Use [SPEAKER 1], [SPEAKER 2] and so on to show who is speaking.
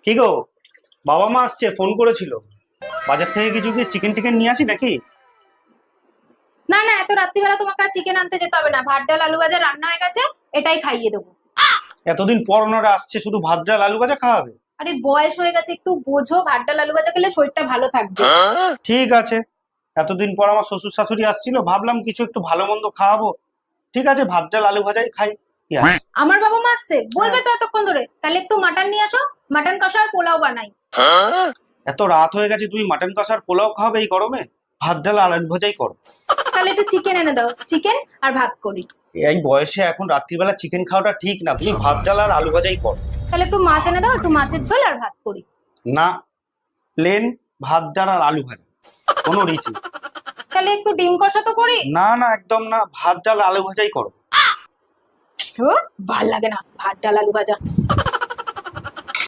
[SPEAKER 1] কি গো, বাবা মা আসছে, ফোন করেছিল। বাজার থেকে কিছু কি চিকেন টিকেন নিয়ে আসি নাকি?
[SPEAKER 2] না না, এত রাত্রিবেলা তোমাকে আর চিকেন আনতে যেতে হবে না। ভাত ডাল আলু ভাজা রান্না হয়ে গেছে, এটাই খাইয়ে দেবো।
[SPEAKER 1] এতদিন পর ওনারা আসছে, শুধু ভাত ডাল আলু ভাজা খাওয়াবে?
[SPEAKER 2] আরে বয়স হয়ে গেছে, একটু বোঝো। ভাত ডাল আলু ভাজা খেলে শরীরটা ভালো থাকবে।
[SPEAKER 1] ঠিক আছে। এতদিন পর আমার শ্বশুর শাশুড়ি আসছিল, ভাবলাম কিছু একটু ভালো মন্দ খাওয়াবো। ঠিক আছে, ভাত ডাল আলু ভাজাই খাই। কি আছে?
[SPEAKER 2] আমার বাবা মা আসছে বলবে তো এতক্ষণ ধরে, তাহলে একটু মাটন নিয়ে আসো। মাটন কষা আর পোলাও বানাই।
[SPEAKER 1] এত রাত হয়ে গেছে, তুমি মাটন কষার পোলাও খাওয়াবে এই গরমে? ভাত ডাল আলু ভাজাই করো।
[SPEAKER 2] তাহলে একটু চিকেন এনে দাও, চিকেন আর ভাত করি।
[SPEAKER 1] এই বয়সে এখন রাত্রিবেলা চিকেন খাওয়াটা ঠিক না, তুমি ভাত ডাল আর আলু ভাজাই করো।
[SPEAKER 2] তাহলে একটু মাছ এনে দাও, একটু মাছের ঝোল আর ভাত করি।
[SPEAKER 1] না, প্লেন ভাত ডাল আর আলু ভাজা, কোনো রিচ নেই।
[SPEAKER 2] তাহলে একটু ডিম কষা তো করি।
[SPEAKER 1] না না, একদম না, ভাত ডাল আলু ভাজাই করো।
[SPEAKER 2] তো ভাল লাগে না ভাত ডাল আলু ভাজা।